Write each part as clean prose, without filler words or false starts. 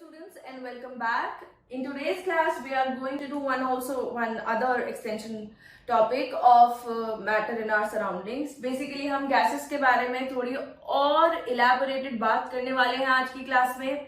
students and welcome back. In today's class we are going to do one other extension topic of matter in our surroundings. Basically हम gases के बारे में थोड़ी और elaborated बात करने वाले हैं आज की क्लास में.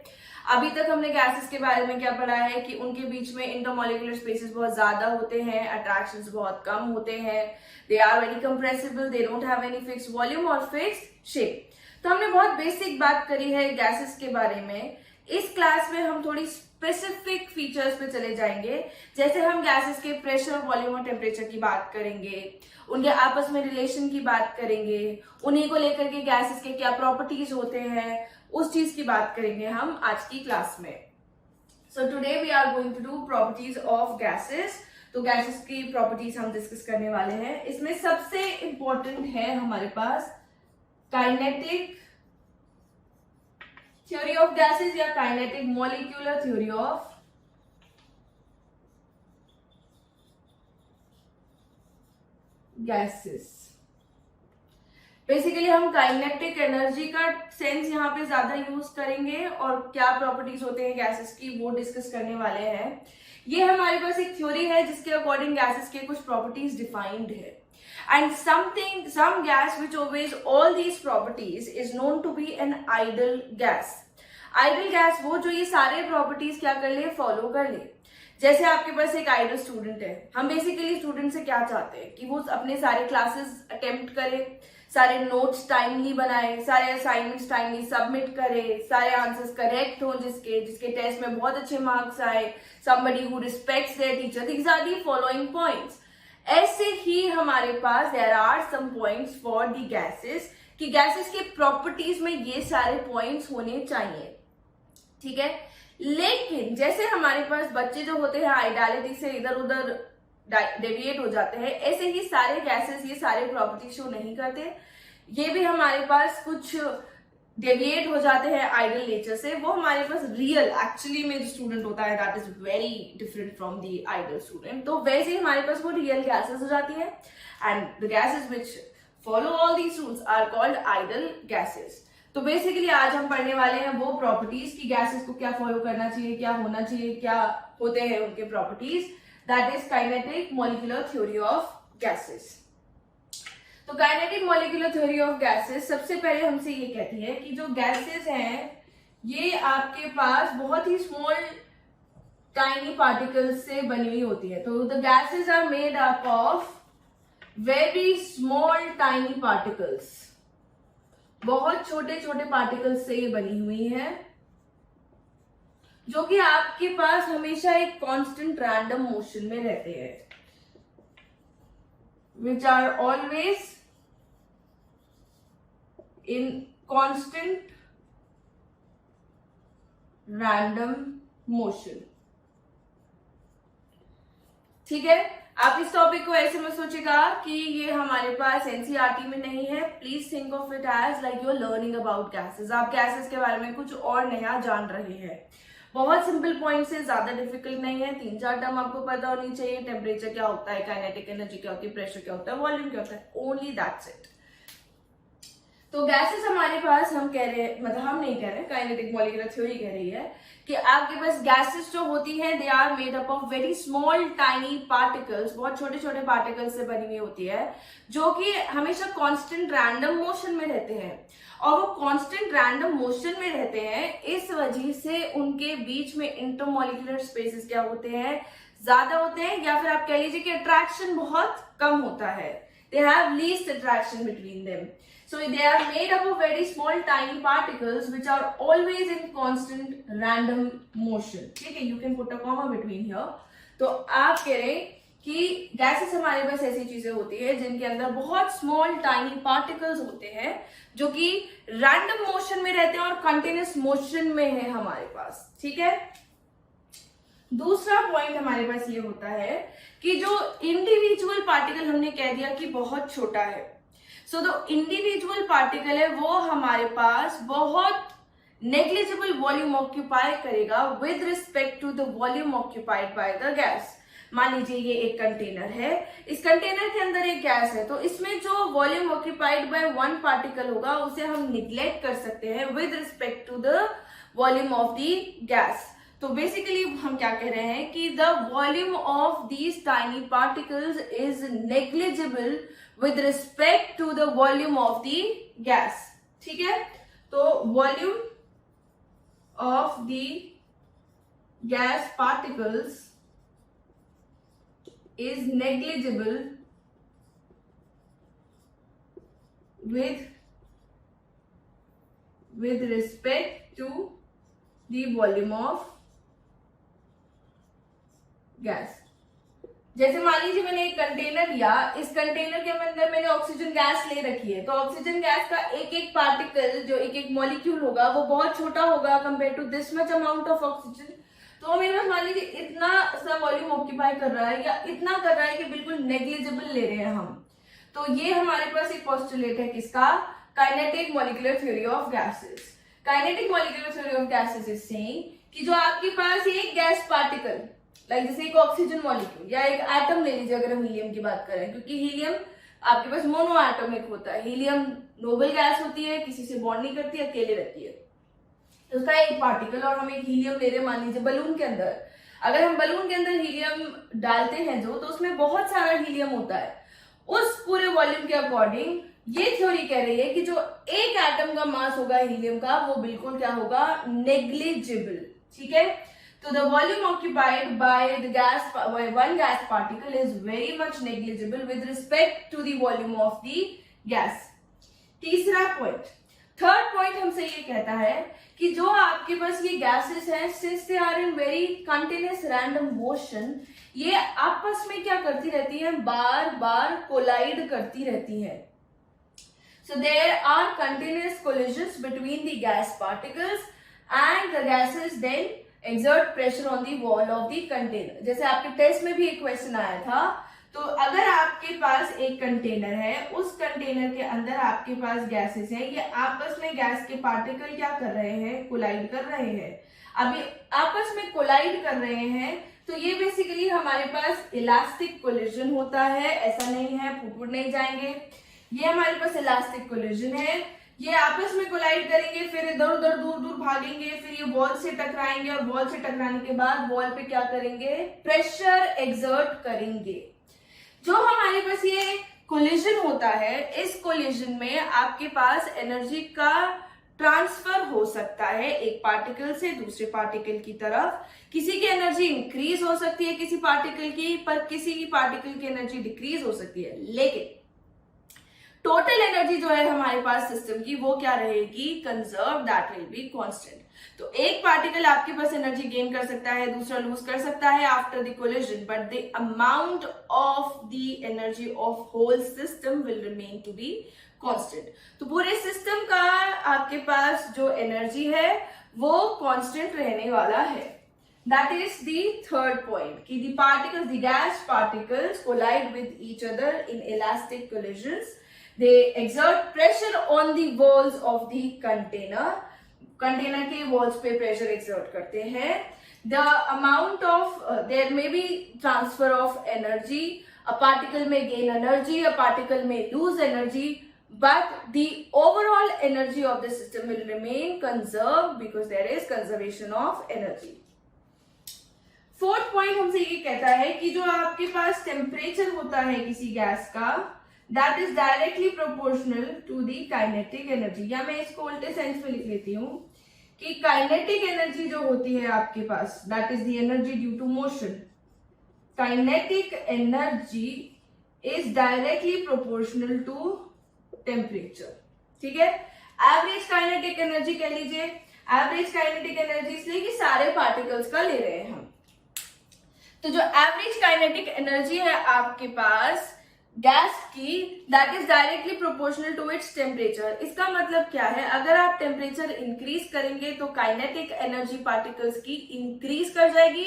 अभी तक हमने गैसेस के बारे में क्या पढ़ा है कि उनके बीच में इंटरमॉलिक्यूलर स्पेसेस बहुत ज्यादा होते हैं, अट्रैक्शंस बहुत कम होते हैं, they are very compressible, they don't have any fixed volume और फिक्स्ड शेप. तो हमने बहुत बेसिक बात करी है गैसेस के बारे में. इस क्लास में हम थोड़ी स्पेसिफिक फीचर्स पे चले जाएंगे. जैसे हम गैसेस के प्रेशर, वॉल्यूम और टेम्परेचर की बात करेंगे, उनके आपस में रिलेशन की बात करेंगे, उन्हीं को लेकर के गैसेस के क्या प्रॉपर्टीज होते हैं, उस चीज की बात करेंगे हम आज की क्लास में. So today we are going to do properties of gases. तो गैसेस की प्रॉपर्टीज हम डिस्कस करने वाले हैं. इसमें सबसे इंपॉर्टेंट है हमारे पास काइनेटिक थ्योरी ऑफ गैसेस या kinetic molecular theory of gases. Basically हम काइनेटिक एनर्जी का सेंस यहाँ पे ज्यादा यूज करेंगे और क्या प्रॉपर्टीज होते हैं गैसेस की वो डिस्कस करने वाले हैं. ये हमारे पास एक थ्योरी है जिसके अकॉर्डिंग गैसेस के कुछ प्रॉपर्टीज डिफाइंड है. And some gas which obeys all these properties is known to be an ideal gas. Ideal gas वो जो ये सारे प्रॉपर्टीज क्या कर ले, फॉलो कर ले. जैसे आपके पास एक आइडियल स्टूडेंट है. हम बेसिकली स्टूडेंट से क्या चाहते हैं कि वो अपने सारे क्लासेस अटेम्प्ट करे, सारे नोट्स टाइमली बनाए, सारे असाइनमेंट्स टाइमली सबमिट करे, सारे आंसर्स करेक्ट हो, जिसके टेस्ट में बहुत अच्छे मार्क्स आए, somebody who respects their teacher. These are the following points. ऐसे ही हमारे पास there are some points for the gases कि गैसेस के प्रॉपर्टीज में ये सारे पॉइंट्स होने चाहिए. ठीक है. लेकिन जैसे हमारे पास बच्चे जो होते हैं आइडियलिटी से इधर उधर डेविएट हो जाते हैं, ऐसे ही सारे गैसेस ये सारे प्रॉपर्टी शो नहीं करते. ये भी हमारे पास कुछ डेविएट हो जाते हैं आइडियल नेचर से. वो हमारे पास रियल एक्चुअली में जो स्टूडेंट होता है that is very different from the ideal student. तो वैसे ही हमारे पास वो रियल गैसेस हो जाती है and the gases which follow all these rules are called ideal gases. तो बेसिकली आज हम पढ़ने वाले हैं वो प्रॉपर्टीज की गैसेस को क्या फॉलो करना चाहिए, क्या होना चाहिए, क्या होते हैं उनके properties. That is kinetic molecular theory of gases. तो kinetic molecular theory of gases सबसे पहले हमसे ये कहती है कि जो गैसेस हैं ये आपके पास बहुत ही स्मॉल टाइनी पार्टिकल्स से बनी हुई होती है. तो the gases are made up of very small tiny particles. बहुत छोटे छोटे पार्टिकल्स से ये बनी हुई है जो कि आपके पास हमेशा एक कांस्टेंट रैंडम मोशन में रहते हैं, which are always in constant random motion. ठीक है. आप इस टॉपिक को ऐसे में सोचेगा कि ये हमारे पास एनसीईआरटी में नहीं है. Please think of it as like you are learning about gases. आप गैसेस के बारे में कुछ और नया जान रहे हैं. बहुत सिंपल पॉइंट से, ज्यादा डिफिकल्ट नहीं है. 3-4 टर्म आपको पता होनी चाहिए. टेम्परेचर क्या होता है, काइनेटिक एनर्जी क्या होती है, प्रेशर क्या होता है, वॉल्यूम क्या होता है, ओनली दैट्स इट. तो गैसेस हमारे पास हम कह रहे हैं, मतलब हम नहीं कह रहे, काइनेटिक मॉलिक्यूलर थ्योरी कह रही है कि आपके पास गैसेस जो होती हैं they are made up of very small tiny particles. बहुत छोटे छोटे पार्टिकल्स से बनी हुई होती है जो कि हमेशा कांस्टेंट रैंडम मोशन में रहते हैं. और वो कांस्टेंट रैंडम मोशन में रहते हैं, इस वजह से उनके बीच में इंटरमॉलिक्यूलर स्पेसेस क्या होते हैं, ज्यादा होते हैं, या फिर आप कह लीजिए कि अट्रैक्शन बहुत कम होता है. They have least attraction between them. So they are made up of very small tiny particles which are always in constant random motion. ठीक है. You can put a comma between here. तो आप कह रहे हैं कि गैसेस हमारे पास ऐसी चीजें होती है जिनके अंदर बहुत स्मॉल टाइनी पार्टिकल्स होते हैं जो कि रैंडम मोशन में रहते हैं और कंटिन्यूस मोशन में है हमारे पास. ठीक है. दूसरा पॉइंट हमारे पास ये होता है कि जो इंडिविजुअल पार्टिकल हमने कह दिया कि बहुत छोटा है. सो जो इंडिविजुअल पार्टिकल है वो हमारे पास बहुत नेग्लिजिबल वॉल्यूम ऑक्यूपाई करेगा with respect to the volume occupied by the gas. मान लीजिए ये एक कंटेनर है, इस कंटेनर के अंदर एक गैस है, तो इसमें जो volume occupied by one particle होगा उसे हम निग्लेक्ट कर सकते हैं with respect to the volume of the gas. तो बेसिकली हम क्या कह रहे हैं कि the volume of these tiny particles is negligible with respect to the volume of the gas. ठीक है, तो volume of the gas particles is negligible with respect to the volume of gas. जैसे मान लीजिए मैंने एक कंटेनर लिया, इस कंटेनर के अंदर मैंने ऑक्सीजन गैस ले रखी है, तो ऑक्सीजन गैस का एक एक पार्टिकल जो एक एक मॉलिक्यूल होगा वो बहुत छोटा होगा compare to this much amount of oxygen. तो मेरे पास मान लीजिए इतना सा वॉल्यूम ऑक्यूपाई कर रहा है या इतना कर रहा है कि बिल्कुल नेग्लिजिबल ले रहे हैं हम। तो ये हमारे पास एक पोस्टुलेट है किसका, kinetic molecular theory of gases. Kinetic molecular theory of gases is saying कि जो आपके पास एक गैस पार्टिकल लाइक जैसे एक ऑक्सीजन मॉलिक्यूल या एक एटम ले लीजिए, अगर हम हीलियम की बात करें, क्योंकि हीलियम आपके पास मोनो एटॉमिक होता है, हीलियम नोबल गैस होती है, किसी से बॉन्ड नहीं करती, अकेले रहती है। उसका एक पार्टिकल और हम एक हीलियम ले रहे हैं मान लीजिए बलून के अंदर, अगर हम बलून के अंदर हीलियम डालते हैं जो, तो उसमें बहुत सारा हीलियम होता है। उस पूरे वॉल्यूम के अकॉर्डिंग ये थ्योरी कह रही है कि जो एक एटम का मास होगा हीलियम का वो बिल्कुल क्या होगा, नेग्लिजिबल। ठीक है, तो the volume occupied by the gas one gas particle is very much negligible with respect to the volume of the gas. तीसरा पॉइंट, थर्ड पॉइंट हमसे ये कहता है कि जो आपके पास ये गैसेस हैं, since they are in very continuous random motion, ये आपस में क्या करती रहती हैं, बार बार कोलाइड करती रहती हैं। So there are continuous collisions between the gas particles and the gases then exert pressure on the wall of the container. जैसे आपके टेस्ट में भी एक क्वेश्चन आया था, तो अगर आपके पास एक कंटेनर है, उस कंटेनर के अंदर आपके पास गैसेस हैं, ये आपस में गैस के पार्टिकल क्या कर रहे हैं, कोलाइड कर रहे हैं। अभी आपस में कोलाइड कर रहे हैं तो ये बेसिकली हमारे पास इलास्टिक कोलिजन होता है, ऐसा नहीं है फुट नहीं जाएंगे, ये हमारे पास इलास्टिक कोलिजन है। ये आपस में कोलाइड करेंगे, फिर इधर उधर दूर दूर भागेंगे, फिर ये वॉल से टकराएंगे और वॉल से टकराने के बाद वॉल पे क्या करेंगे, प्रेशर एक्सर्ट करेंगे। जो हमारे पास ये कोलिजन होता है, इस कोलिजन में आपके पास एनर्जी का ट्रांसफर हो सकता है एक पार्टिकल से दूसरे पार्टिकल की तरफ। किसी की एनर्जी इंक्रीज हो सकती है किसी पार्टिकल की, पर किसी की पार्टिकल की एनर्जी डिक्रीज हो सकती है, लेकिन टोटल एनर्जी जो है हमारे पास सिस्टम की वो क्या रहेगी, conserve, that will be constant. तो एक पार्टिकल आपके पास एनर्जी गेन कर सकता है, दूसरा लूज कर सकता है after the collision, but the amount of the energy of whole system will remain to be constant. तो पूरे सिस्टम का आपके पास जो एनर्जी है वो कांस्टेंट रहने वाला है। That is the third point कि the particles, the gas particles collide with each other in elastic collisions. They exert pressure on the walls of the container. Container के वॉल्स पे प्रेशर एक्सर्ट करते हैं। The amount of there may be transfer of energy. A particle may gain energy, a particle may lose energy, but the overall energy of the system will remain conserved because there is conservation of energy. Fourth point हमसे ये कहता है कि जो आपके पास temperature होता है किसी गैस का, that is directly proportional to the kinetic energy। या मैं इसको उल्टे सेंस में लिख लेती हूँ कि काइनेटिक एनर्जी जो होती है आपके पास, that is the energy due to motion, kinetic energy is directly proportional to temperature। ठीक है, एवरेज काइनेटिक एनर्जी कह लीजिए, एवरेज काइनेटिक एनर्जी इसलिए कि सारे पार्टिकल्स का ले रहे हैं हम। तो जो एवरेज काइनेटिक एनर्जी है आपके पास गैस की, that is directly proportional to its temperature. इसका मतलब क्या है, अगर आप टेम्परेचर इंक्रीज करेंगे तो काइनेटिक एनर्जी पार्टिकल्स की इंक्रीज कर जाएगी,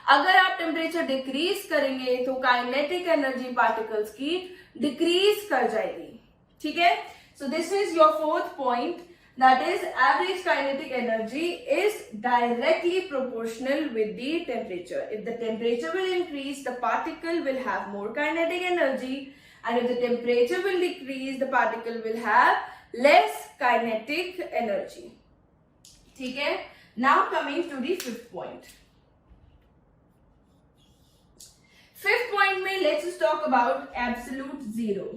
अगर आप टेम्परेचर डिक्रीज करेंगे तो काइनेटिक एनर्जी पार्टिकल्स की डिक्रीज कर जाएगी। ठीक है, so this is your fourth point, that is average kinetic energy is directly proportional with the temperature. If the temperature will increase, the particle will have more kinetic energy, and if the temperature will decrease, the particle will have less kinetic energy. ठीक है, now coming to the fifth point. Fifth point में let's talk about absolute zero.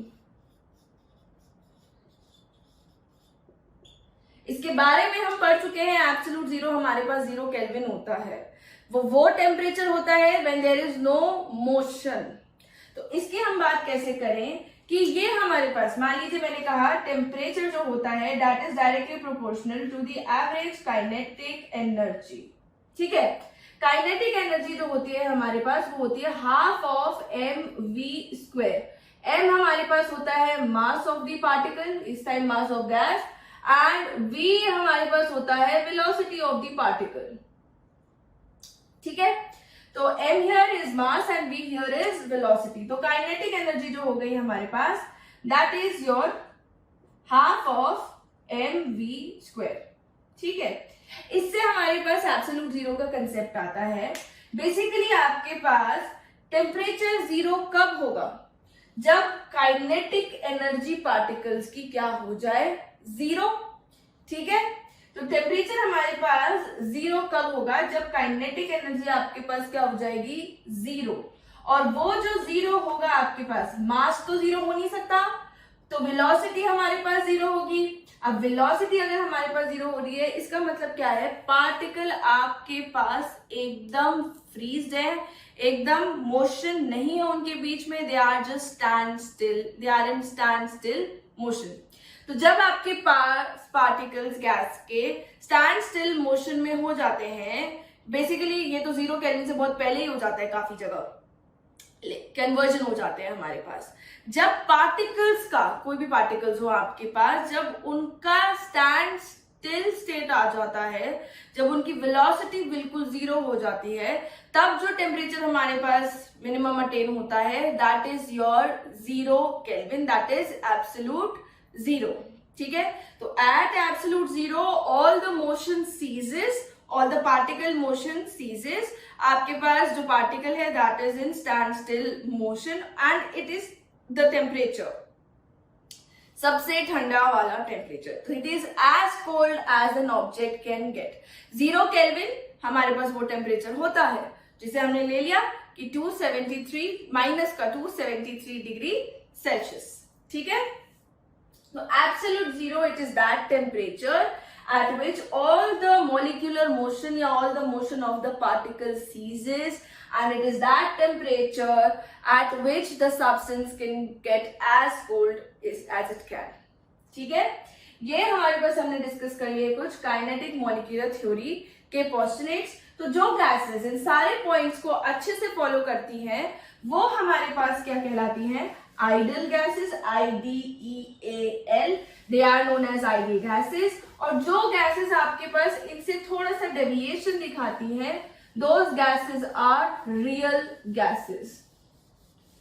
इसके बारे में हम पढ़ चुके हैं। एब्सोल्यूट जीरो हमारे पास 0 केल्विन होता है। वो टेम्परेचर होता है when there is no motion. तो इसकी हम बात कैसे करें कि ये हमारे पास, मान लीजिए मैंने कहा टेम्परेचर जो होता है that is directly proportional to the average kinetic energy. ठीक है, काइनेटिक एनर्जी जो होती है हमारे पास वो होती है हाफ ऑफ mv²। m हमारे पास होता है मास ऑफ द पार्टिकल, इस time mass of gas, and v हमारे पास होता है वेलोसिटी ऑफ द पार्टिकल। ठीक है, तो m here is mass and v here is velocity. तो काइनेटिक एनर्जी जो हो गई हमारे पास that is your half of mv²। ठीक है, इससे हमारे पास एब्सोल्यूट जीरो का कंसेप्ट आता है। बेसिकली आपके पास टेम्परेचर जीरो कब होगा? जब काइनेटिक एनर्जी पार्टिकल्स की क्या हो जाए? जीरो। ठीक है, तो टेम्परेचर हमारे पास जीरो कब होगा? जब काइनेटिक एनर्जी आपके पास क्या हो जाएगी? जीरो। और वो जो जीरो होगा आपके पास, मास तो जीरो हो नहीं सकता, तो वेलोसिटी हमारे पास जीरो होगी। अब वेलोसिटी अगर हमारे पास जीरो हो रही है, इसका मतलब क्या है? पार्टिकल आपके पास एकदम फ्रीज्ड है, एकदम मोशन नहीं है उनके बीच में, they are just stand still, they are in stand still motion. तो जब आपके पास पार्टिकल्स गैस के स्टैंड स्टिल मोशन में हो जाते हैं, बेसिकली ये तो 0 केल्विन से बहुत पहले ही हो जाता है, काफी जगह कन्वर्जन हो जाते हैं हमारे पास। जब पार्टिकल्स का, कोई भी पार्टिकल्स हो आपके पास, जब उनका स्टैंड स्टिल स्टेट आ जाता है, जब उनकी वेलोसिटी बिल्कुल जीरो हो जाती है, तब जो टेम्परेचर हमारे पास मिनिमम अटेन होता है that is your 0 kelvin, that is absolute zero. ठीक है, तो at absolute zero all the motion ceases, all the particle motion ceases. आपके पास जो पार्टिकल है that is in stand still motion and it is the temperature, सबसे ठंडा वाला टेम्परेचर। तो it is as cold as an object can get. 0 kelvin हमारे पास वो टेम्परेचर होता है जिसे हमने ले लिया कि 273 माइनस का 273 डिग्री सेल्सियस। ठीक है, तो absolute zero it is that temperature at which all the molecular motion या all the motion of the particle ceases, and it is that temperature at which the substance can get as cold as it can. ठीक है, ये हमारे पास हमने discuss कर लिए कुछ kinetic molecular theory के पोस्टुलेट्स। तो जो गैसेस इन सारे पॉइंट्स को अच्छे से फॉलो करती हैं वो हमारे पास क्या कहलाती हैं? Ideal gases, IDEAL, they are known as ideal gases. और जो गैसेस आपके पास इनसे थोड़ा सा डेविएशन दिखाती हैं, those gases are real gases.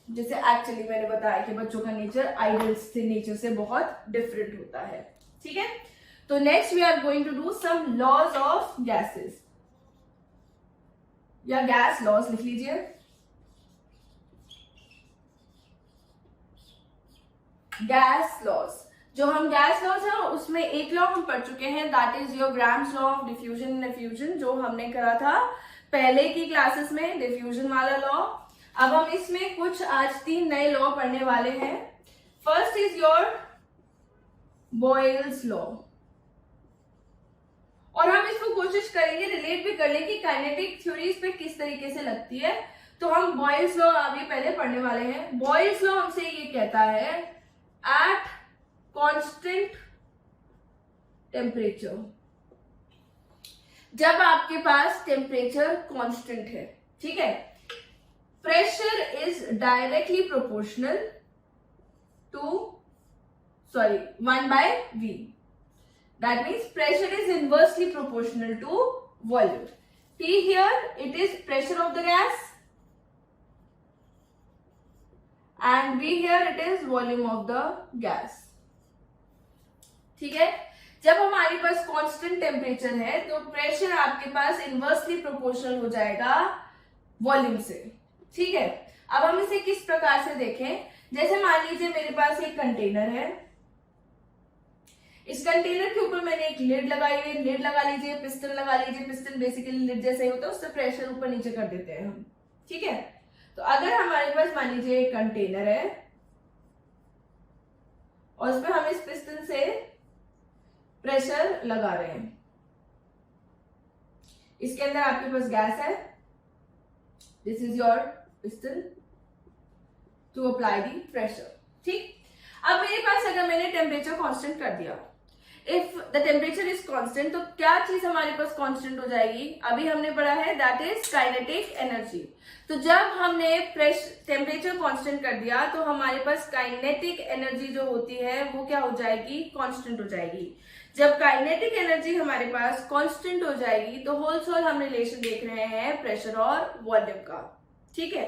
जैसे एक्चुअली मैंने बताया कि बच्चों का नेचर आइडल से नेचर से बहुत डिफरेंट होता है। ठीक है, तो next we are going to do some laws of gases, या गैस लॉज लिख लीजिए। गैस लॉज, जो हम गैस लॉज है उसमें एक लॉ हम पढ़ चुके हैं that is your grams law of diffusion and effusion, जो हमने करा था पहले की क्लासेस में, डिफ्यूजन वाला लॉ। अब हम इसमें कुछ आज 3 नए लॉ पढ़ने वाले हैं। First is your Boyle's law, और हम इसको कोशिश करेंगे रिलेट भी कर लें कि काइनेटिक थ्योरीज पे किस तरीके से लगती है। तो हम बॉयल्स लॉ अभी पहले पढ़ने वाले हैं। बॉयल्स लॉ हमसे ये कहता है एट कांस्टेंट टेम्परेचर, जब आपके पास टेम्परेचर कांस्टेंट है, ठीक है, pressure is directly proportional to 1/v. That means pressure is inversely proportional to volume. T here it is pressure of the gas and V here it is volume of the gas. ठीक है, जब हमारे पास constant temperature है तो pressure आपके पास inversely proportional हो जाएगा वॉल्यूम से। ठीक है, अब हम इसे किस प्रकार से देखें? जैसे मान लीजिए मेरे पास एक कंटेनर है, इस कंटेनर के ऊपर मैंने एक लिड लगाई हुई, लिड लगा लीजिए, पिस्टन लगा लीजिए। पिस्टन बेसिकली लिड जैसा ही होता है, उससे प्रेशर ऊपर नीचे कर देते हैं हम, ठीक है। तो अगर हमारे पास मान लीजिए एक कंटेनर है और उसमें हम इस पिस्टन से प्रेशर लगा रहे हैं, इसके अंदर आपके पास गैस है, this is your piston to apply the pressure, ठीक। अब मेरे पास अगर मैंने टेम्परेचर कांस्टेंट कर दिया, if the temperature is constant, तो क्या चीज हमारे पास कांस्टेंट हो जाएगी? अभी हमने पढ़ा है दैट इज काइनेटिक एनर्जी। तो जब हमने टेम्परेचर कांस्टेंट कर दिया तो हमारे पास काइनेटिक एनर्जी जो होती है वो क्या हो जाएगी? कांस्टेंट हो जाएगी। जब काइनेटिक एनर्जी हमारे पास कांस्टेंट हो जाएगी तो होलसेल हम रिलेशन देख रहे हैं प्रेशर और वॉल्यूम का, ठीक है।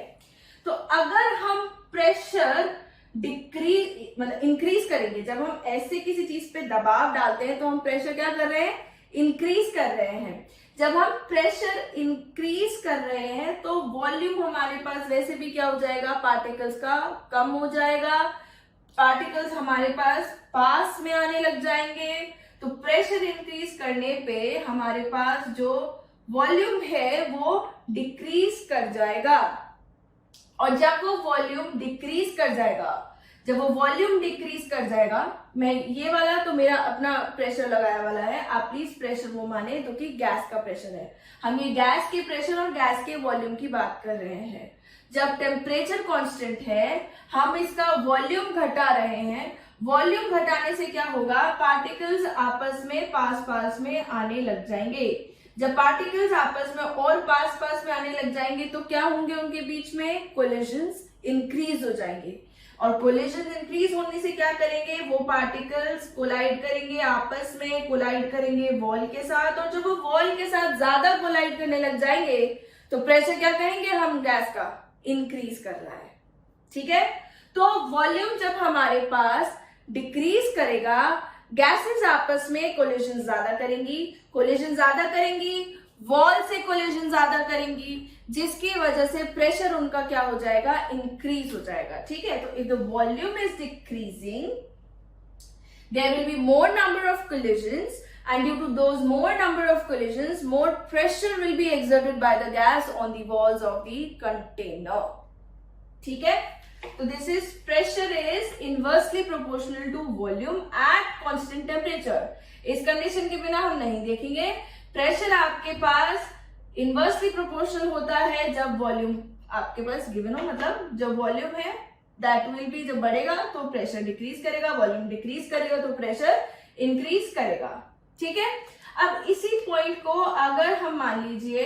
तो अगर हम प्रेशर डिक्रीज मतलब इंक्रीज करेंगे, जब हम ऐसे किसी चीज पे दबाव डालते हैं तो हम प्रेशर क्या कर रहे हैं? इंक्रीज कर रहे हैं। जब हम प्रेशर इंक्रीज कर रहे हैं तो वॉल्यूम हमारे पास वैसे भी क्या हो जाएगा? पार्टिकल्स का कम हो जाएगा, पार्टिकल्स हमारे पास में आने लग जाएंगे। तो प्रेशर इंक्रीज करने पे हमारे पास जो वॉल्यूम है वो डिक्रीज कर जाएगा, और जब वो वॉल्यूम डिक्रीज कर जाएगा, जब वो वॉल्यूम डिक्रीज कर जाएगा, मैं ये वाला तो मेरा अपना प्रेशर लगाया वाला है, आप प्लीज प्रेशर वो माने तो कि गैस का प्रेशर है। हम ये गैस के प्रेशर और गैस के वॉल्यूम की बात कर रहे हैं। जब टेम्परेचर कांस्टेंट है, हम इसका वॉल्यूम घटा रहे हैं। वॉल्यूम घटाने से क्या होगा? पार्टिकल्स आपस में पास में आने लग जाएंगे। जब पार्टिकल्स आपस में और पास में आने लग जाएंगे तो क्या होंगे? उनके बीच में कोलिजन्स इंक्रीज हो जाएंगे, और कोलिजन इंक्रीज होने से क्या करेंगे? वो पार्टिकल्स कोलाइड करेंगे, आपस में कोलाइड करेंगे वॉल के साथ, और जब वो वॉल के साथ ज्यादा कोलाइड करने लग जाएंगे तो प्रेशर क्या कहेंगे हम? गैस का इंक्रीज कर रहा है, ठीक है। तो वॉल्यूम जब हमारे पास डिक्रीज करेगा, गैसेस आपस में कोलिजन ज्यादा करेंगी, कोलिजन ज्यादा करेंगी, वॉल से कोलिजन ज्यादा करेंगी, जिसकी वजह से प्रेशर उनका क्या हो जाएगा? इंक्रीज हो जाएगा, ठीक है। तो if the volume is decreasing, there will be more number of collisions, and due to those more number of collisions, more pressure will be exerted by the gas on the walls of the container, ठीक है। तो this is pressure is inversely proportional to volume at constant temperature। इस condition के बिना हम नहीं देखेंगे। Pressure आपके पास इनवर्सली प्रोपोर्शनल होता है जब वॉल्यूम आपके पास गिवन हो, मतलब जब वॉल्यूम है दैट विल बी, जब बढ़ेगा तो प्रेशर डिक्रीज करेगा, वॉल्यूम डिक्रीज करेगा तो प्रेशर इंक्रीज करेगा, ठीक है। अब इसी पॉइंट को अगर हम मान लीजिए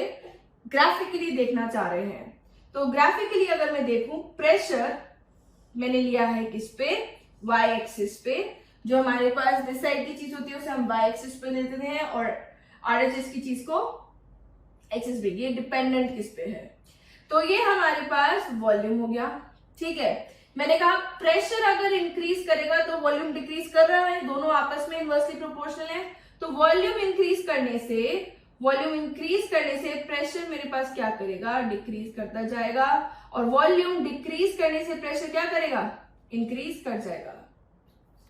ग्राफिकली देखना चाह रहे हैं, तो ग्राफिकली अगर मैं देखूं, प्रेशर मैंने लिया है किस पे? वाई एक्सिस पे। जो हमारे पास दिस साइड की चीज होती है उसे हम वाई एक्सिस पे लेते हैं, और आरएचएस की चीज को एक्सिस पे। ये डिपेंडेंट किस पे है? तो ये हमारे पास वॉल्यूम हो गया, ठीक है। मैंने कहा प्रेशर अगर इंक्रीज करेगा तो वॉल्यूम डिक्रीज कर रहा है, दोनों आपस में इनवर्सली प्रोपोर्शनल है। तो वॉल्यूम इंक्रीज करने से प्रेशर मेरे पास क्या करेगा? डिक्रीज करता जाएगा, और वॉल्यूम डिक्रीज करने से प्रेशर क्या करेगा? इंक्रीज कर जाएगा,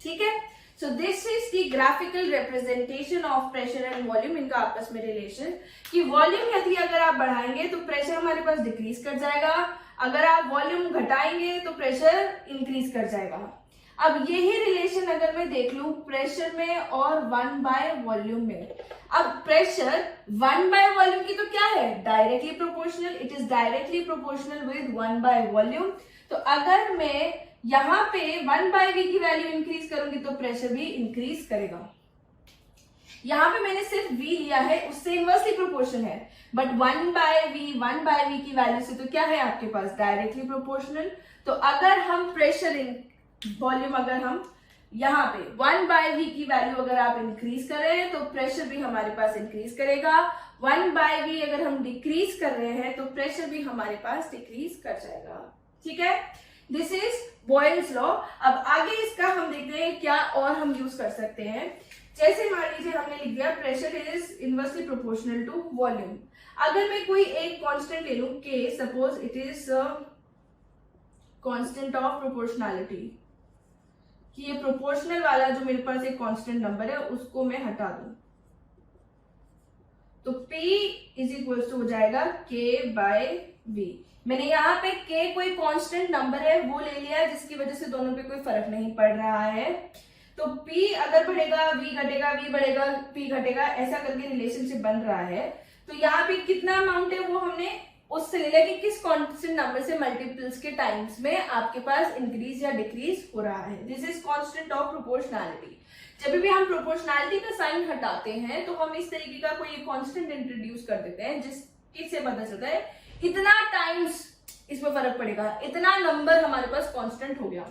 ठीक है। So this is the graphical representation of pressure and volume, इनका आपस में रिलेशन। कि वॉल्यूम यदि अगर आप बढ़ाएंगे तो प्रेशर हमारे पास डिक्रीज कर जाएगा, अगर आप वॉल्यूम घटाएंगे तो प्रेशर इंक्रीज कर जाएगा। अब यही रिलेशन अगर मैं देख लूं प्रेशर में और 1 वॉल्यूम में, अब प्रेशर 1 वॉल्यूम की तो क्या है? Directly proportional, it is directly proportional with 1 volume. तो अगर मैं यहां पे 1/v की वैल्यू इंक्रीज करूंगी तो प्रेशर भी इंक्रीज करेगा। यहां पे मैंने सिर्फ v लिया है, उससे इनवर्सली प्रोपोर्शन है, बट 1/v की वैल्यू से तो क्या है आपके पास? Directly proportional. तो अगर हम प्रेशर वॉल्यूम अगर हम यहाँ पे 1/v की वैल्यू अगर आप इंक्रीज कर रहे हैं तो प्रेशर भी हमारे पास इंक्रीज करेगा, 1/v अगर हम डिक्रीज कर रहे हैं तो प्रेशर भी हमारे पास डिक्रीज कर जाएगा, ठीक है। This is Boyle's law. अब आगे इसका हम देखते हैं क्या और हम यूज कर सकते हैं। जैसे मान लीजिए हमने लिख दिया pressure is inversely proportional to volume. अगर मैं कोई एक कांस्टेंट ले लूं के, suppose it is constant of proportionality, कि ये प्रोपोर्शनल वाला जो मेरे पास एक कांस्टेंट नंबर है उसको मैं हटा दूं, तो P इज इक्वल टू हो जाएगा K बाय V। मैंने यहाँ पे K कोई कांस्टेंट नंबर है वो ले लिया जिसकी वजह से दोनों पे कोई फर्क नहीं पड़ रहा है। तो P अगर बढ़ेगा V घटेगा, V बढ़ेगा P घटेगा, ऐसा करके रिलेशनशिप बन रहा है। तो यहाँ पे कितना अमाउंट है वो हमने उससे ले लिया कि किस कांस्टेंट नंबर से मल्टीपल्स के टाइम्स में आपके पास इंक्रीज या डिक्रीज हो रहा है। This is constant of proportionality. जब भी हम प्रोपोर्शनैलिटी का साइन हटाते हैं तो हम इस तरीके का कोई कांस्टेंट इंट्रोड्यूस कर देते हैं जिससे पता चलता है इतना टाइम्स इसमें फर्क पड़ेगा, इतना नंबर हमारे पास कांस्टेंट हो गया।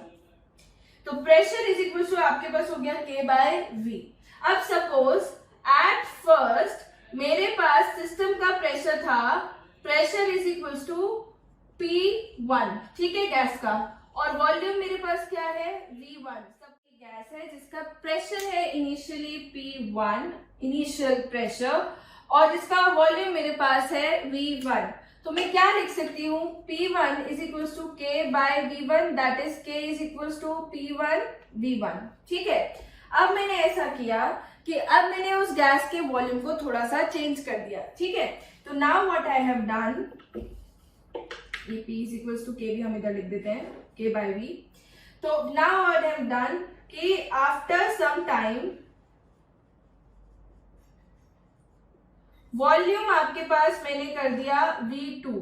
तो प्रेशर इज इक्वल टू आपके पास हो गया K बाय V। अब सपोज एट फर्स्ट मेरे पास सिस्टम का प्रेशर था, pressure is equal to P1, ठीक है, गैस का, और वॉल्यूम मेरे पास क्या है V1। सबकी गैस है जिसका प्रेशर है इनिशियली P1 इनिशियल प्रेशर, और जिसका वॉल्यूम मेरे पास है V1। तो मैं क्या लिख सकती हूँ, P1 is equal to K by V1, that is K is equal to P1 V1, ठीक है। अब मैंने ऐसा किया कि अब मैंने उस गैस के वॉल्यूम को थोड़ा सा चेंज कर दिया, ठीक है। तो now what I have done, ये P is equal to K भी हम इधर लिख देते हैं, K बाय V। तो now what I have done कि आफ्टर सम टाइम वॉल्यूम आपके पास मैंने कर दिया V2।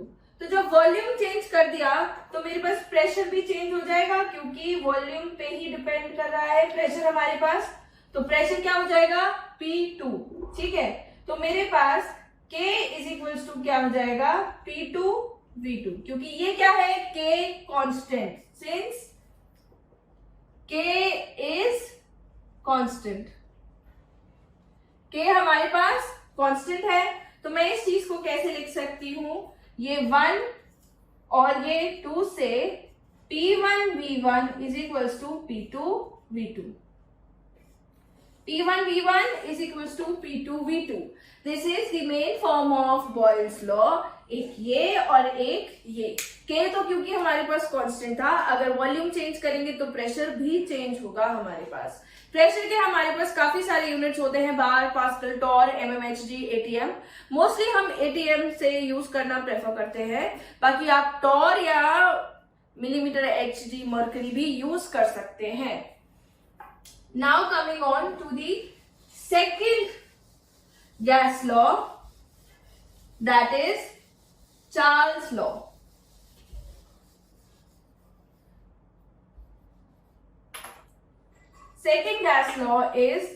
तो जब वॉल्यूम चेंज कर दिया तो मेरे पास प्रेशर भी चेंज हो जाएगा, क्योंकि वॉल्यूम पे ही डिपेंड कर रहा है प्रेशर हमारे पास। तो प्रेशर क्या हो जाएगा P2, ठीक है। तो मेरे पास K इज इक्वल टू क्या हो जाएगा P2 V2, क्योंकि ये क्या है K constant, since K is constant, K हमारे पास कांस्टेंट है। तो मैं इस चीज को कैसे लिख सकती हूं, ये 1 और ये 2 से P1 V1 is equal to P2 V2, P1 V1 is equals to P2 V2. This is the main form of Boyle's law. एक ये और एक ये। K तो क्योंकि हमारे पास कांस्टेंट था, अगर वॉल्यूम चेंज करेंगे तो प्रेशर भी चेंज होगा हमारे पास। प्रेशर के हमारे पास काफी सारे यूनिट्स होते हैं, bar, pascal, torr, mmHg, atm। Mostly हम atm से यूज करना प्रेफर करते हैं, बाकी आप टॉर या मिलीमीटर hg, मर्करी भी यूज कर सकते हैं। Now coming on to the second gas law, that is Charles' law. Second gas law is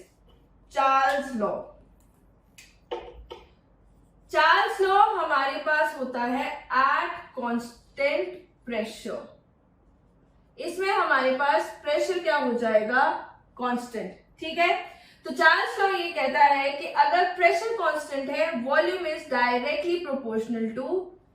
Charles' law. Charles' law हमारे पास होता है at constant pressure। इसमें हमारे पास प्रेशर क्या हो जाएगा कांस्टेंट, ठीक है। तो चार्ल्स लॉ ये कहता है कि अगर प्रेशर कांस्टेंट है, volume is directly proportional to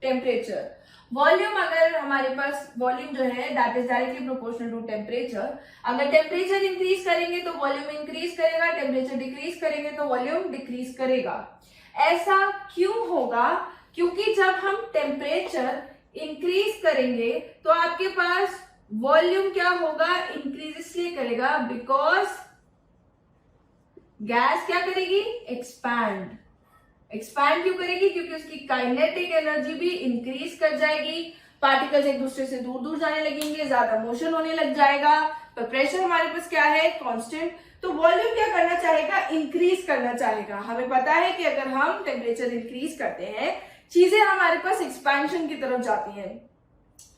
temperature. Volume अगर हमारे पास वॉल्यूम जो है that is directly proportional to temperature. अगर टेम्परेचर इंक्रीज करेंगे तो वॉल्यूम इंक्रीज करेगा, टेम्परेचर डिक्रीज करेंगे तो वॉल्यूम डिक्रीज करेगा। ऐसा क्यों होगा, क्योंकि जब हम टेम्परेचर इंक्रीज करेंगे तो आपके पास वॉल्यूम क्या होगा, इंक्रीज इसलिए करेगा बिकॉज गैस क्या करेगी, एक्सपैंड। एक्सपैंड क्यों करेगी, क्योंकि उसकी काइनेटिक एनर्जी भी इंक्रीज कर जाएगी, पार्टिकल्स एक दूसरे से दूर दूर जाने लगेंगे, ज्यादा मोशन होने लग जाएगा। पर प्रेशर हमारे पास क्या है, कांस्टेंट। तो वॉल्यूम क्या करना चाहेगा, इंक्रीज करना चाहेगा। हमें पता है कि अगर हम टेम्परेचर इंक्रीज करते हैं, चीजें हमारे पास एक्सपेंशन की तरफ जाती हैं।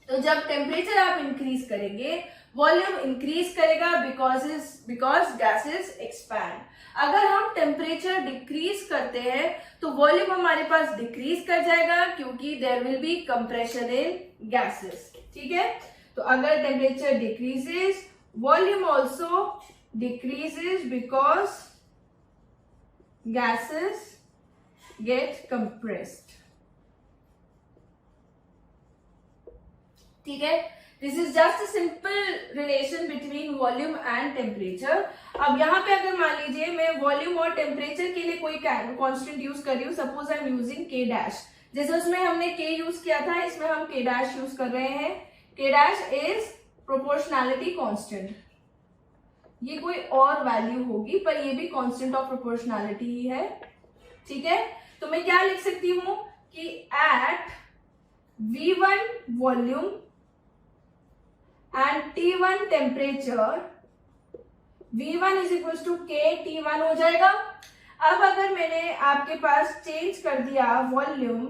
तो जब टेम्परेचर आप इंक्रीज करेंगे, वॉल्यूम इंक्रीज करेगा बिकॉज गैसेस एक्सपैंड। अगर हम टेम्परेचर डिक्रीज करते हैं तो वॉल्यूम हमारे पास डिक्रीज कर जाएगा, क्योंकि there will be compression in gases, ठीक है। तो अगर temperature decreases, volume also decreases because gases get compressed, ठीक है। This is just a simple relation between volume and temperature. अब यहाँ पे अगर मान लीजिए मैं वॉल्यूम और टेम्परेचर के लिए कोई कांस्टेंट यूज कर रही हूँ, suppose I am using K dash. जैसे उसमें हमने K यूज किया था, इसमें हम K डैश यूज कर रहे हैं। K dash is proportionality constant. ये कोई और वैल्यू होगी, पर ये भी कांस्टेंट ऑफ प्रोपोर्शनैलिटी ही है, ठीक है। तो मैं क्या लिख सकती हूं कि at V1 volume and T1 temperature V1 is equal to K T1 हो जाएगा। अब अगर मैंने आपके पास चेंज कर दिया volume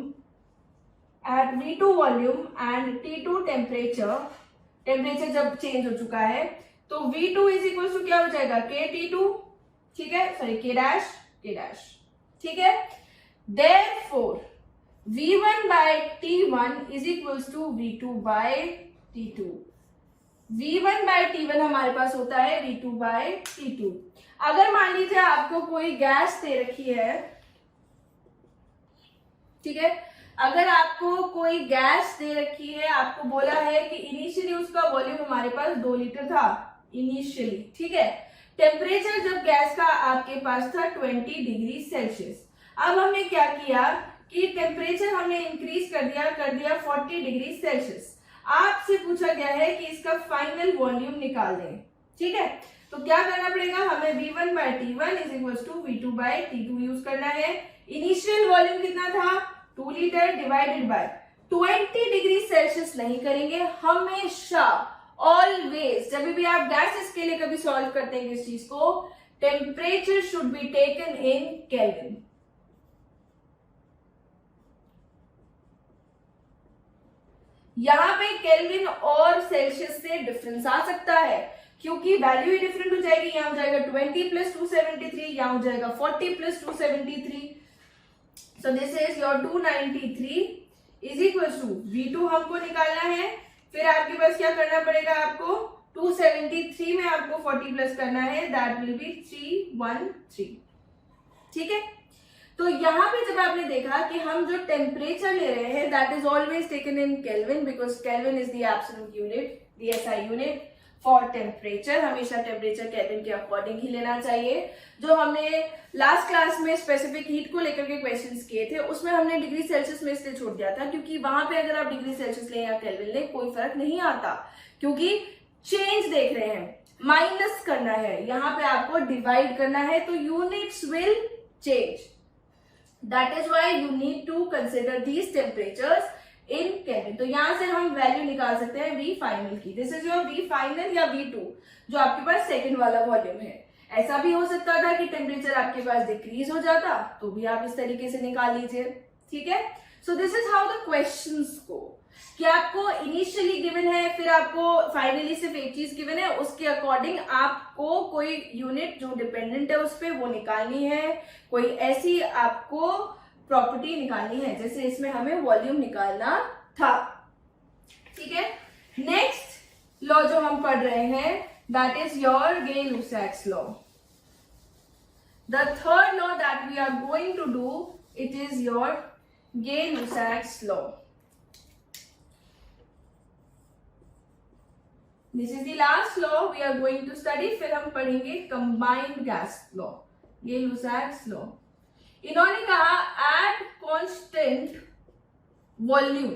at V2 volume and T2 temperature जब चेंज हो चुका है तो V2 इज इक्वल टू क्या हो जाएगा K T2, ठीक है, सॉरी K डैश, ठीक है। Therefore V1 by T1 is equal to V2 by T2। V1 by T1 हमारे पास होता है V2 by T2। अगर मान लीजिए आपको कोई गैस दे रखी है, ठीक है, अगर आपको कोई गैस दे रखी है, आपको बोला है कि इनिशियली उसका वॉल्यूम हमारे पास 2 लीटर था इनिशियली, ठीक है, टेम्परेचर जब गैस का आपके पास था 20 डिग्री सेल्सियस। अब हमने क्या किया कि टेम्परेचर हमने इंक्रीज कर दिया 40 डिग्री सेल्सियस। आपसे पूछा गया है कि इसका फाइनल वॉल्यूम निकाल दें, ठीक है। तो क्या करना पड़ेगा, हमें V1 by T1 is equal to V2 by T2 use करना है। इनिशियल वॉल्यूम कितना था 2 litre divided by 20 degree Celsius नहीं करेंगे, हमेशा ऑलवेज जब भी आप गैसेस के लिए कभी सॉल्व करते हैं इस चीज को, temperature should be taken in kelvin. यहां पे केल्विन और सेल्सियस से डिफरेंस आ सकता है क्योंकि वैल्यू ही डिफरेंट हो जाएगी। यहां हो जाएगा 20 प्लस 273, यहां हो जाएगा 40 plus 273। So this is your 293 is equal to V2 हमको निकालना है। फिर आपके पास क्या करना पड़ेगा, आपको 273 में आपको 40 प्लस करना है, दैट विल बी 313, ठीक है। तो यहाँ पे जब आपने देखा कि हम जो टेम्परेचर ले रहे हैं that is always taken in kelvin because kelvin is the absolute unit, the SI unit for temperature. हमेशा टेम्परेचर केल्विन के अकॉर्डिंग ही लेना चाहिए। जो हमने लास्ट क्लास में स्पेसिफिक हीट को लेकर के क्वेश्चंस किए थे उसमें हमने डिग्री सेल्सियस में इसलिए छोड़ दिया था क्योंकि वहां पे अगर आप डिग्री सेल्सियस लें या केल्विन लें कोई फर्क नहीं आता, क्योंकि चेंज देख रहे हैं, माइनस करना है, यहाँ पे आपको डिवाइड करना है तो units will change. That is why you need to consider these temperatures in Kelvin। तो यहां से हम वैल्यू निकाल सकते हैं V फाइनल की। This is your V final या V2 जो आपके पास सेकंड वाला वॉल्यूम है। ऐसा भी हो सकता था कि टेम्परेचर आपके पास डिक्रीज हो जाता तो भी आप इस तरीके से निकाल लीजिए, ठीक है। So this is how the questions go कि आपको इनिशियली गिवन है, फिर आपको फाइनली सिर्फ एक चीज गिवन है, उसके अकॉर्डिंग आपको कोई यूनिट जो डिपेंडेंट है उस पर वो निकालनी है, कोई ऐसी आपको प्रॉपर्टी निकालनी है जैसे इसमें हमें वॉल्यूम निकालना था, ठीक है। नेक्स्ट लॉ जो हम पढ़ रहे हैं that is your Gay-Lussac's law. The third law that we are going to do it is your Gay-Lussac's law. This is the last law we are going to study. फिर हम पढ़ेंगे combined gas law, Gay-Lussac's law. इन्होंने कहा at constant volume,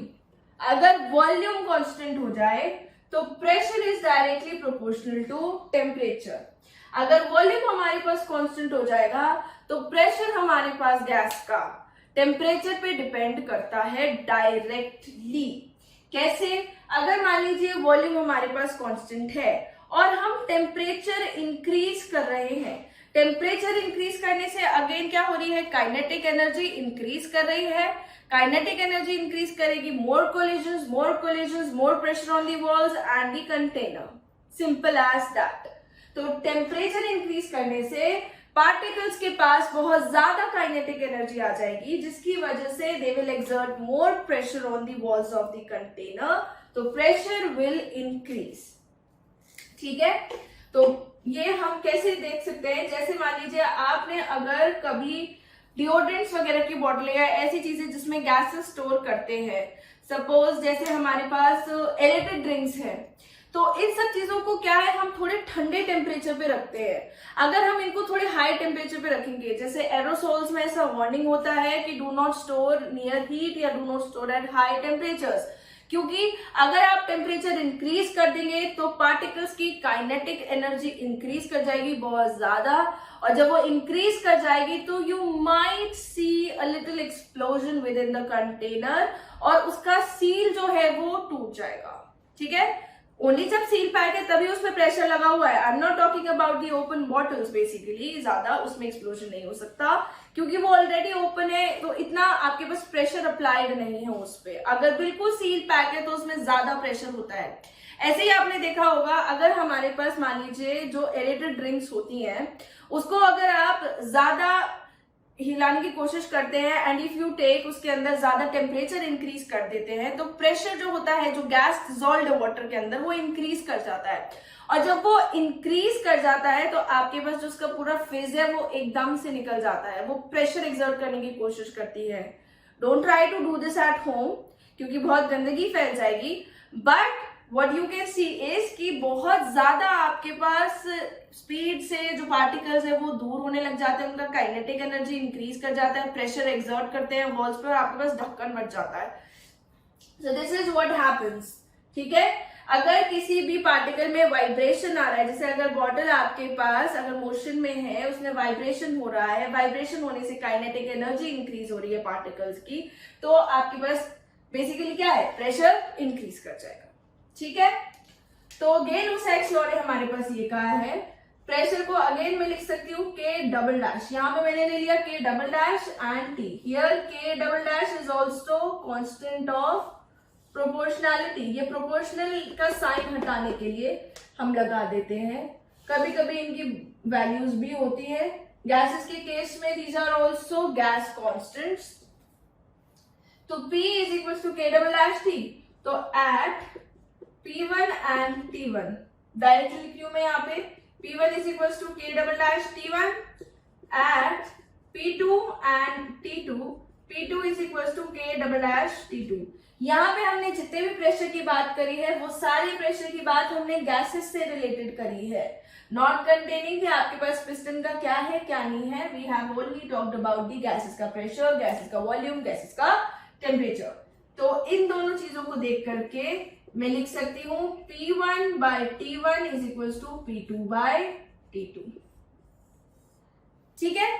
अगर volume constant हो जाए तो pressure is directly proportional to temperature. अगर वॉल्यूम हमारे पास कांस्टेंट हो जाएगा तो प्रेशर हमारे पास गैस का टेम्परेचर पे डिपेंड करता है डायरेक्टली। कैसे, अगर मान लीजिए वॉल्यूम हमारे पास कांस्टेंट है और हम टेम्परेचर इंक्रीज कर रहे हैं, टेम्परेचर इंक्रीज करने से अगेन क्या हो रही है, काइनेटिक एनर्जी इंक्रीज कर रही है। काइनेटिक एनर्जी इंक्रीज करेगी, more collisions, more pressure on the walls and the container, simple as that. तो टेम्परेचर इंक्रीज करने से पार्टिकल्स के पास बहुत ज्यादा काइनेटिक एनर्जी आ जाएगी जिसकी वजह से they will exert more pressure on the walls of the container, तो प्रेशर विल इंक्रीज, ठीक है। तो ये हम कैसे देख सकते हैं, जैसे मान लीजिए आपने अगर कभी डिओड्रेंट्स वगैरह की बॉटल या ऐसी चीजें जिसमें गैसेस स्टोर करते हैं, सपोज जैसे हमारे पास एरेटेड ड्रिंक्स है, तो इन सब चीजों को क्या है हम थोड़े ठंडे टेम्परेचर पे रखते हैं। अगर हम इनको थोड़े हाई टेम्परेचर पे रखेंगे, जैसे एरोसोल्स में ऐसा वार्निंग होता है कि do not store near heat या do not store at high temperatures, क्योंकि अगर आप टेम्परेचर इंक्रीज कर देंगे तो पार्टिकल्स की काइनेटिक एनर्जी इंक्रीज कर जाएगी बहुत ज्यादा, और जब वो इंक्रीज कर जाएगी तो you might see a little explosion with in the container, और उसका सील जो है वो टूट जाएगा। ठीक है, ओनली जब सील पैक है तभी उसमें प्रेशर लगा हुआ है। I am not talking about the open bottles, basically ज्यादा उसमें एक्सप्लोजन नहीं हो सकता क्योंकि वो ऑलरेडी ओपन है, तो इतना आपके पास प्रेशर अप्लाइड नहीं है उस पर। अगर बिल्कुल सील पैक है तो उसमें ज्यादा प्रेशर होता है। ऐसे ही आपने देखा होगा, अगर हमारे पास मान लीजिए जो एरेटेड ड्रिंक्स होती हैं उसको अगर आप ज्यादा हिलाने की कोशिश करते हैं एंड इफ यू टेक उसके अंदर ज्यादा टेम्परेचर इंक्रीज कर देते हैं तो प्रेशर जो होता है, जो गैस डिसॉल्व्ड वाटर के अंदर, वो इंक्रीज कर जाता है। और जब वो इंक्रीज कर जाता है तो आपके पास जो उसका पूरा फेज है वो एकदम से निकल जाता है, वो प्रेशर एक्सर्ट करने की कोशिश करती है। Don't try to do this at home क्योंकि बहुत गंदगी फैल जाएगी, but what you can see is कि बहुत ज्यादा आपके पास स्पीड से जो पार्टिकल्स है वो दूर होने लग जाते हैं, उनका काइनेटिक एनर्जी इंक्रीज कर जाता है, प्रेशर एक्सर्ट करते हैं वॉल्स पे और आपके पास ढक्कन बच जाता है। So this is what happens. ठीक है, अगर किसी भी पार्टिकल में वाइब्रेशन आ रहा है, जैसे अगर बॉटल आपके पास अगर मोशन में है, उसमें वाइब्रेशन हो रहा है, वाइब्रेशन होने से काइनेटिक एनर्जी इंक्रीज हो रही है पार्टिकल्स की, तो आपके पास बेसिकली क्या है, प्रेशर इंक्रीज कर जाएगा। ठीक है, तो गै-लुसाक्स लॉ ने हमारे पास ये कहा है, प्रेशर को अगेन मैं लिख सकती हूँ K डबल डैश, यहाँ पे मैंने ले लिया K double dash and T। Here K double dash is also constant of proportionality. ये प्रोपोर्शनल का साइन हटाने के लिए हम लगा देते हैं, कभी कभी इनकी वैल्यूज भी होती है। गैसेस के केस में these are also gas constants. तो P is equal to K double dash T। तो at P1 and T1 directly लिखी हूं मैं यहाँ पे, P1 is equal to K double dash T1 at P2 and T2, P2 is equal to K double dash T2। यहाँ पे हमने जितने भी प्रेशर की बात करी है वो सारे प्रेशर की बात हमने गैसेस से रिलेटेड करी है, नॉट कंटेनिंग कि आपके पास पिस्टन का क्या है क्या नहीं है। We have only talked about the gases का प्रेशर, गैसेस का वॉल्यूम, गैसेस का टेम्परेचर। तो इन दोनों चीजों को देख करके मैं लिख सकती हूँ P1 by T1 is equal to P2 by T2। ठीक है,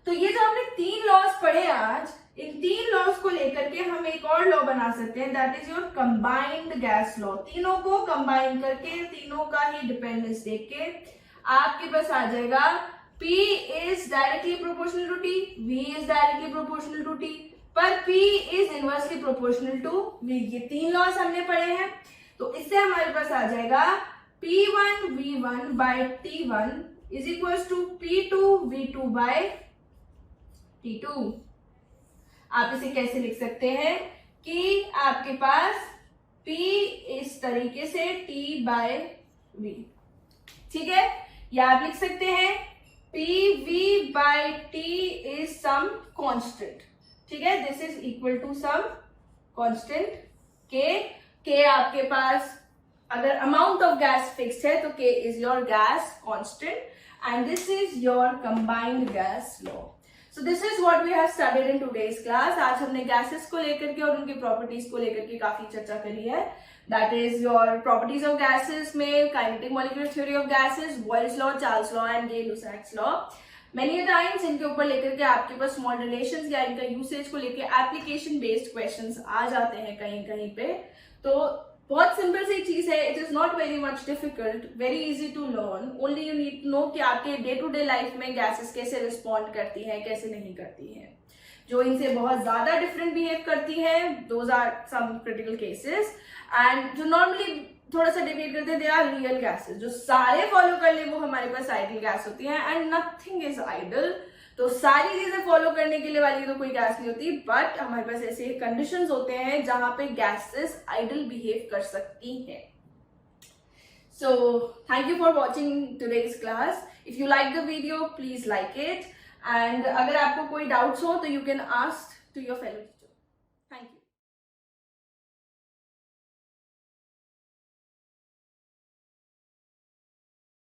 तो ये जो हमने 3 लॉज पढ़े आज, इन 3 लॉज को लेकर के हम एक और लॉ बना सकते हैं, that is your combined gas law. तीनों को कंबाइन करके, तीनों का ही डिपेंडेंस देख के आपके पास आ जाएगा P is directly proportional to T, V is directly proportional to T, पर P is inversely proportional to V। ये 3 लॉज हमने पढ़े हैं, तो इससे हमारे पास आ जाएगा P1 V1 by T1 is equal to P2 V2 by T2। आप इसे कैसे लिख सकते हैं कि आपके पास P इस तरीके से T बाय V। ठीक है, या आप लिख सकते हैं PV by T is some constant. ठीक है, this is equal to some constant K आपके पास अगर अमाउंट ऑफ गैस फिक्स्ड है तो K is your gas constant and this is your combined gas law. So this is what we have studied in today's class. आज हमने gases को लेकर के और उनकी प्रॉपर्टीज को लेकर के काफी चर्चा करी है, that is your properties of gases में kinetic molecular theory of gases, Boyle's law, Charles law and Gay-Lussac's law. Many times इनके ऊपर लेकर के आपके पास स्मॉल रिलेशंस या इनका यूसेज को लेकर एप्लीकेशन बेस्ड क्वेश्चंस आ जाते हैं कहीं कहीं पे। तो बहुत सिंपल सी चीज है, it is not very much difficult, very easy to learn. Only you need to know कि आपके डे टू डे लाइफ में गैसेस कैसे रिस्पॉन्ड करती हैं, कैसे नहीं करती हैं। जो इनसे बहुत ज्यादा डिफरेंट बिहेव करती हैं, those are some critical cases, and जो नॉर्मली थोड़ा सा डिबेट करते हैं, दे आर रियल गैसेस। जो सारे फॉलो कर ले वो हमारे पास आइडल गैस होती है, एंड नथिंग इज आइडल। तो सारी चीजें फॉलो करने के लिए वाली तो कोई गैस नहीं होती, बट हमारे पास ऐसे कंडीशंस होते हैं जहां पे गैसेस आइडल बिहेव कर सकती हैं। So thank you for watching today's class. If you like the video please like it, and अगर आपको कोई डाउट्स हो तो you can ask to your fellow.